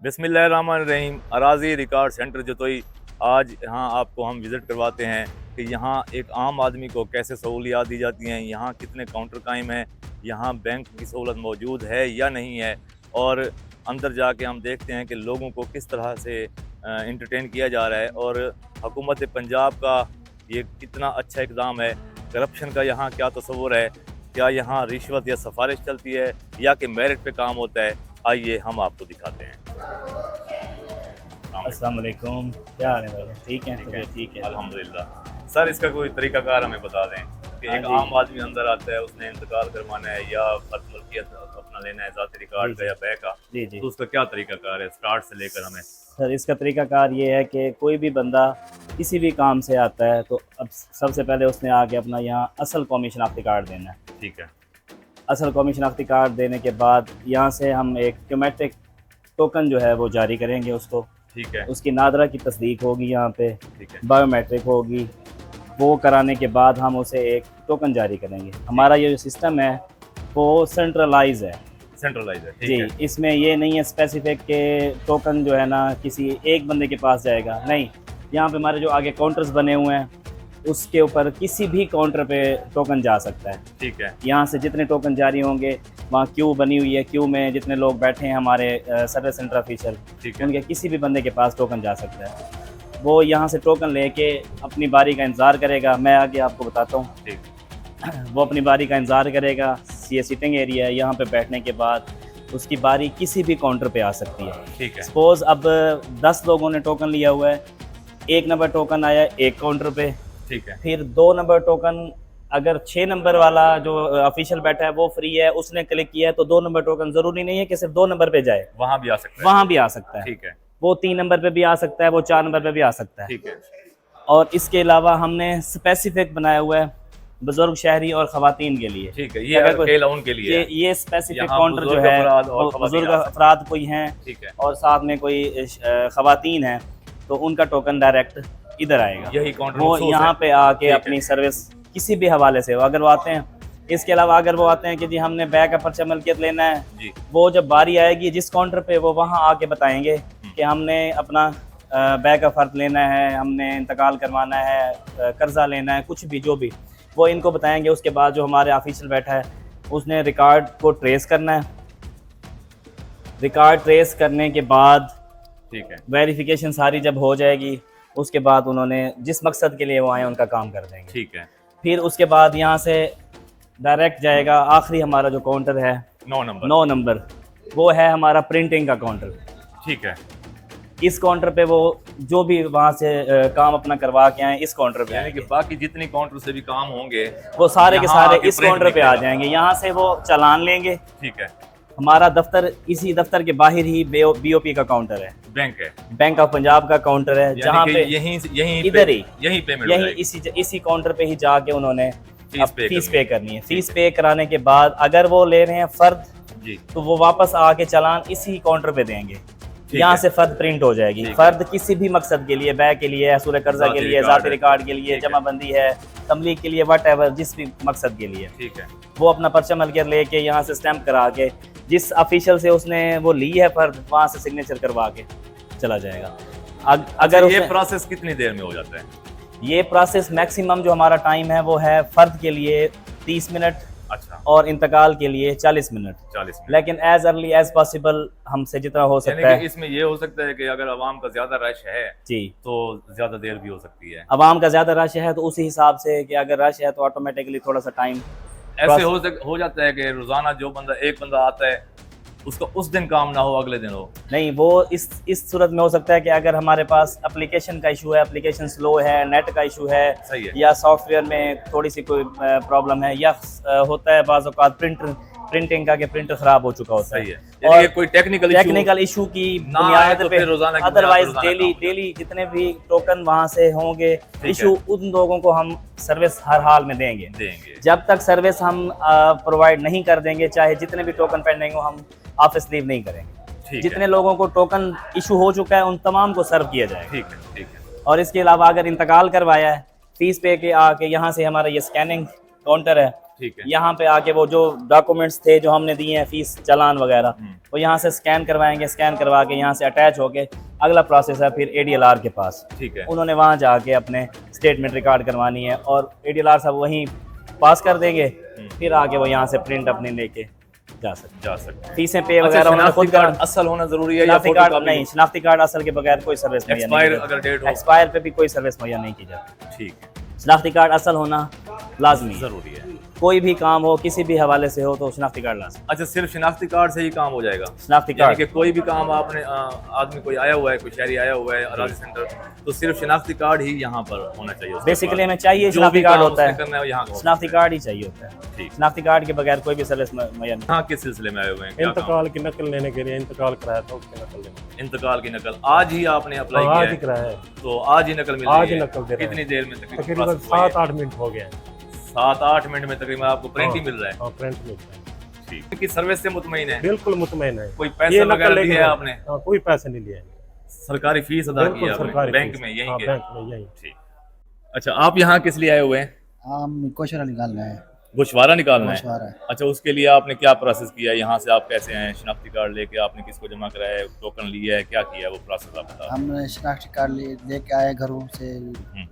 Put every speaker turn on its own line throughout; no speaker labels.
बिस्मिल्लाहिर्रहमानिर्रहीम। अराजी record centre Jatoi. आज यहाँ आपको हम विज़िट करवाते हैं कि यहाँ एक आम आदमी को कैसे सहूलियात दी जाती हैं, यहाँ कितने काउंटर कायम हैं, यहाँ बैंक की सहूलत मौजूद है या नहीं है, और अंदर जाके हम देखते हैं कि लोगों को किस तरह से इंटरटेन किया जा रहा है और हुकूमत पंजाब का ये कितना अच्छा इक़दाम है। करप्शन का यहाँ क्या तस्वुर है, क्या यहाँ रिश्वत या सिफारिश चलती है या कि मेरिट पे काम होता है, आइए हम आपको दिखाते हैं।
अस्सलाम वालेकुम, क्या हाल है भाई? ठीक है, ठीक है
अल्हम्दुलिल्लाह। सर, इसका कोई तरीकाकार हमें बता दें कि एक आम आदमी अंदर आता है, उसने इंतकाल करवाना है या फर्द मुल्कियत अपना लेना है ज़ाती रिकॉर्ड का या बै का,
जी जी।
तो उसका क्या तरीकाकार है स्टार्ट से लेकर हमें?
सर, इसका तरीकाकार ये है कि कोई भी बंदा किसी भी काम से आता है तो अब सबसे पहले उसने आके अपना यहाँ असल कौमी शनाख्ती कार्ड देना है।
ठीक है।
असल कौमी शनाख्ती कार्ड देने के बाद यहाँ से हम एक क्योमेट्रिक टोकन जो है वो जारी करेंगे उसको।
ठीक है।
उसकी नादरा की तस्दीक होगी यहाँ पे,
ठीक है।
बायोमेट्रिक होगी। वो कराने के बाद हम उसे एक टोकन जारी करेंगे। हमारा ये जो सिस्टम है वो सेंट्रलाइज है।
सेंट्रलाइज है, ठीक
जी
है।
इसमें ये नहीं है स्पेसिफिक के टोकन जो है ना किसी एक बंदे के पास जाएगा, नहीं। यहाँ पे हमारे जो आगे काउंटर्स बने हुए हैं उसके ऊपर किसी भी काउंटर पे टोकन जा सकता है।
ठीक है।
यहाँ से जितने टोकन जारी होंगे, वहाँ क्यू बनी हुई है, क्यू में जितने लोग बैठे हैं हमारे सर्विस सेंटर ऑफिसर, उनके किसी भी बंदे के पास टोकन जा सकता है। वो यहाँ से टोकन लेके अपनी बारी का इंतज़ार करेगा। मैं आगे आपको बताता हूँ।
ठीक।
वो अपनी बारी का इंतज़ार करेगा। ये सिटिंग एरिया है, यहाँ पे बैठने के बाद उसकी बारी किसी भी काउंटर पे आ सकती है।
ठीक है।
सपोज़ अब 10 लोगों ने टोकन लिया हुआ है, 1 नंबर टोकन आया एक काउंटर पे।
ठीक है।
फिर 2 नंबर टोकन, अगर 6 नंबर वाला जो ऑफिशियल बैठा है वो फ्री है, उसने क्लिक किया है, तो 2 नंबर टोकन ज़रूरी नहीं है कि सिर्फ 2 नंबर पे जाए,
वहाँ भी आ सकता है।
वहाँ भी आ सकता है।
ठीक है।
वो 3 नंबर पे भी आ सकता है, वो 4 नंबर पे भी आ सकता है।
ठीक है।
और इसके अलावा हमने स्पेसिफिक बनाया हुआ है बुजुर्ग शहरी और ख़वातीन के लिए।
ठीक है, ये अकेला उनके लिए है।
ये स्पेसिफिक
यहाँ
काउंटर जो
बुजुर्ग
है
अफराद और
वो
ख़वातीन
बुजुर्ग
आ सकते हैं।
अफराद कोई हैं
ठीक है।
और साथ में कोई ख़वातीन हैं, तो उनका टोकन डायरेक्ट इधर आएगा।
यही काउंटर
वो
मखसूस
यहाँ
है।
पे आके अपनी सर्विस किसी भी हवाले से अगर वो आते हैं। इसके अलावा अगर वो आते हैं कि जी हमने बैग का पर्चा मलकियत लेना है
जी,
वो जब बारी आएगी जिस काउंटर पे, वो वहाँ आके बताएंगे कि हमने अपना बैग का फ़र्द लेना है, हमने इंतकाल करवाना है, कर्जा लेना है, कुछ भी जो भी वो इनको बताएंगे। उसके बाद जो हमारे ऑफिशियल बैठा है उसने रिकॉर्ड को ट्रेस करना है। रिकॉर्ड ट्रेस करने के बाद
ठीक है,
वेरिफिकेशन सारी जब हो जाएगी, उसके बाद उन्होंने जिस मकसद के लिए वो आए उनका काम कर देंगे।
ठीक है।
फिर उसके बाद यहाँ से डायरेक्ट जाएगा आखिरी हमारा जो काउंटर है 9 नंबर, वो है हमारा प्रिंटिंग का काउंटर।
ठीक है।
इस काउंटर पे वो जो भी वहाँ से काम अपना करवा के आए इस काउंटर पे
यानी कि बाकी जितने काउंटर से भी काम होंगे
वो सारे के
यहाँ
सारे
आके
इस
print
काउंटर पे आ
निकलेगा।
जाएंगे। यहाँ से वो चालान लेंगे।
ठीक है।
हमारा दफ्तर इसी दफ्तर के बाहर ही बीओपी का काउंटर है,
बैंक है,
बैंक ऑफ पंजाब का काउंटर है, जहाँ पे
यहीं
इधर ही
यहीं पेमेंट
यहीं इसी काउंटर पे ही जाके उन्होंने फीस पे करनी है। फीस
ठीक
पे कराने के बाद अगर वो ले रहे हैं फर्द,
जी,
तो वो वापस आके चालान इसी काउंटर पे देंगे। यहाँ से फर्द प्रिंट हो जाएगी। फर्द किसी भी मकसद के लिए, बैग के लिए, सूरह कर्जा के लिए, ज़ाती रिकॉर्ड के लिए, जमाबंदी है, तमलीग के लिए, वट एवर जिस भी मकसद के लिए,
ठीक है,
वो अपना पर्चा मलकियत लेके यहाँ से स्टैंप करा के जिस ऑफिशियल से उसने वो ली है फर्द, वहाँ से सिग्नेचर करवा के चला जाएगा। अगर
ये प्रोसेस कितनी देर में हो जाता है?
ये प्रोसेस मैक्सिमम जो हमारा टाइम है वो है फर्द के लिए 30 मिनट
अच्छा,
और इंतकाल के लिए 40 मिनट।
40 मिनट।
लेकिन एज अर्ली एज पॉसिबल हमसे जितना हो सकता है।
इसमें ये हो सकता है कि अगर आवाम का ज्यादा रश है
जी,
तो ज्यादा देर भी हो सकती है।
आवाम का ज़्यादा रश है तो उसी हिसाब से कि अगर रश है तो ऑटोमेटिकली थोड़ा सा टाइम
ऐसे हो जाता है कि रोजाना जो एक बंदा आता है उसका उस दिन काम ना हो, अगले दिन हो।
नहीं, वो इस सूरत में हो सकता है कि अगर हमारे पास एप्लीकेशन का इशू है, एप्लीकेशन स्लो है, नेट का इशू है,
सही है,
या सॉफ्टवेयर में थोड़ी सी कोई प्रॉब्लम है, या होता है बाज़ औक़ात प्रिंटिंग का कि प्रिंटर ख़राब हो चुका होता है।
सही है। और कोई टेक्निकल
इशू की
ना
बुनियाद
तो
पे,
फिर रोजाना की
अदरवाइज
बुनियाद पर रोजाना
डेली जितने भी टोकन वहाँ से होंगे इशू, उन लोगों को हम सर्विस हर हाल में देंगे। जब तक सर्विस हम प्रोवाइड नहीं कर देंगे, चाहे जितने भी टोकन पेंडिंग हो, हम ऑफिस लीव नहीं करेंगे। जितने लोगों को टोकन इशू हो चुका है उन तमाम को सर्व किया जाएगा।
ठीक है, ठीक है।
और इसके अलावा अगर इंतकाल करवाया है, फीस पे के आके यहाँ से हमारा ये स्कैनिंग काउंटर है,
ठीक है।
यहाँ पे आके वो जो डॉक्यूमेंट्स थे जो हमने दिए हैं, फीस चालान वगैरह, वो यहाँ से स्कैन करवाएंगे, स्कैन करवा के यहाँ से अटैच होके अगला प्रोसेस है फिर ADLR के पास।
ठीक है।
उन्होंने वहाँ जाके अपने स्टेटमेंट रिकॉर्ड करवानी है और ADLR साहब वहीं पास कर देंगे, फिर आगे वो यहाँ से प्रिंट अपनी लेके जा सकते। फीसें पे वगैरह उन्होंने खुद
कार्ड असल होना जरूरी है या
शनाख्ती कार्ड नहीं, शनाख्ती कार्ड असल के बगैर कोई सर्विस मुहैया नहीं
एक्सपायर
की
अगर डेट
जाती।
हो,
एक्सपायर पे भी कोई सर्विस मुहैया नहीं की जाती।
ठीक है,
शनाख्ती कार्ड असल होना लाजमी है।
जरूरी है।
कोई भी काम हो किसी भी हवाले से हो तो शनाख्ती कार्ड लाजमी।
अच्छा, सिर्फ शनाख्ती कार्ड से ही काम हो जाएगा?
शनाख्ती
यानी
कार्ड
कि कोई भी काम आपने आदमी कोई आया हुआ है, कोई शहरी आया हुआ है अराजी सेंटर, तो सिर्फ शनाख्ती कार्ड ही यहाँ पर होना चाहिए उसके
बेसिकली
पास।
हमें चाहिए
जो
शनाख्ती
भी
कार्ड
काम
होता
उसने करना है यहाँ का
शनाख्ती कार्ड ही चाहिए होता है।
ठीक।
शनाख्ती कार्ड के बगैर कोई भी सर्विस मुहैया नहीं।
यहाँ किस सिलसिले में आए हुए हैं? क्या काम?
इंतकाल की नकल लेने के लिए इंतकाल कराया था, उसकी नकल लेने।
इंतकाल की नकल आज ही आपने अप्लाई
आज
किया
ही
है?
कराया है,
तो आज ही नकल मिल
आज
रही
ही
है?
नकल दे रहे
कितनी
हैं।
देर में तकरीबन
तकरीबन
process हुई है?
7-8 मिनट हो गए हैं।
7-8 मिनट में तकरीबन आपको प्रिंट ही
हाँ।
मिल रहा है?
हाँ, प्रिंट मिलता है।
ठीक। कि सर्विस से मुतमईन है?
बिल्कुल मुतमईन है।
कोई
ये
पैसा
नकल
वगैरह
लेके
दिया है आपने?
हाँ, कोई पैसे नहीं लिए।
सरकारी फीस अदा की
बिल्कुल
है आपने?
सरकारी
बैंक
फीस।
में यहीं
हाँ,
के?
बैंक में यहीं।
ठीक। अच्छा, आप यहाँ किस लिए आए हुए हैं?
हम क्वेश्चन निकालना है।
गोशवारा निकालना है?
गोशवारा है।
अच्छा, उसके लिए आपने क्या प्रोसेस किया? यहाँ से आप कैसे आए? शनाख्ती कार्ड लेके आपने किसको जमा कराया है? टोकन लिया है? क्या किया है वो प्रोसेस आप बताओ।
हमने शनाख्ती कार्ड लेके आए, घरों से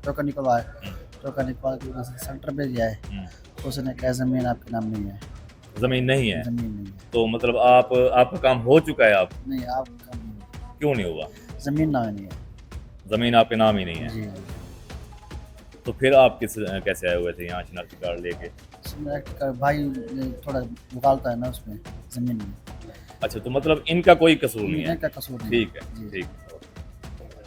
टोकन निकलवाए, टोकन निकलवा के सेंटर पे गया है, उसने कहा जमीन आपके नाम नहीं है।
जमीन नहीं है?
जमीन नहीं है।
तो मतलब आपका काम हो चुका है? आप
नहीं, आपका नहीं है।
क्यों नहीं हुआ?
जमीन नाम नहीं है।
जमीन आपके नाम ही नहीं है?
जी।
तो फिर आप कैसे आए हुए थे यहाँ शनाख्ती कार्ड लेके?
शनाख्ती कार्ड भाई थोड़ा निकालता है ना उसमें जमीन में।
अच्छा, तो मतलब इनका कोई कसूर नहीं है?
इनका कसूर नहीं।
ठीक है,
जी।
ठीक।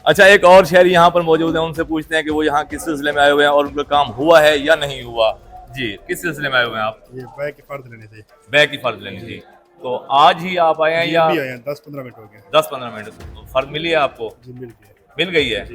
अच्छा, एक और शहरी यहाँ पर मौजूद है, उनसे पूछते हैं कि वो यहाँ किस सिलसिले में आए हुए हैं और उनका काम हुआ है या नहीं हुआ। जी, किस सिलसिले में आए हुए हैं आप?
ये बैग की फर्द लेने थे।
बैग की फर्ज लेनी थी। तो आज ही आप आए हैं या
भी आए हैं, 10-15 मिनट हो गए।
10-15 मिनट? फर्ज मिली है आपको?
जी मिल गए।
मिल गई है?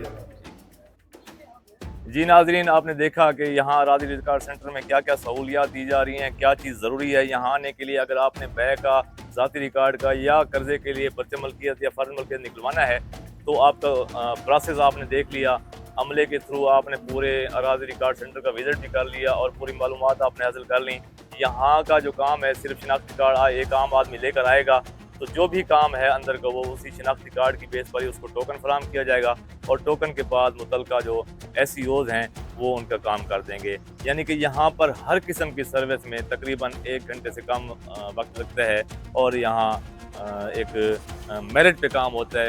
जी नाजरीन, आपने देखा कि यहाँ अराजी रिजगार सेंटर में क्या क्या सहूलियात दी जा रही हैं, क्या चीज़ ज़रूरी है यहाँ आने के लिए। अगर आपने बैग का, ज़ाती रिकार्ड का या कर्जे के लिए पर्चे मलकियत या फ़र्ज मलकियत निकलवाना है तो आपका प्रोसेस आपने देख लिया। अमले के थ्रू आपने पूरे अराजी रिकार्ड सेंटर का विज़िट भी कर लिया और पूरी मालूमात आपने हासिल कर ली। यहाँ का जो काम है सिर्फ शनाख्ती कार्ड एक आम आदमी लेकर आएगा, तो जो भी काम है अंदर का वो उसी शनाख्ती कार्ड की बेस पर ही उसको टोकन फराहम किया जाएगा और टोकन के बाद मुतलका जो SEOs हैं वो उनका काम कर देंगे। यानी कि यहाँ पर हर किस्म की सर्विस में तकरीबन 1 घंटे से कम वक्त लगता है और यहाँ एक मेरिट पे काम होता है।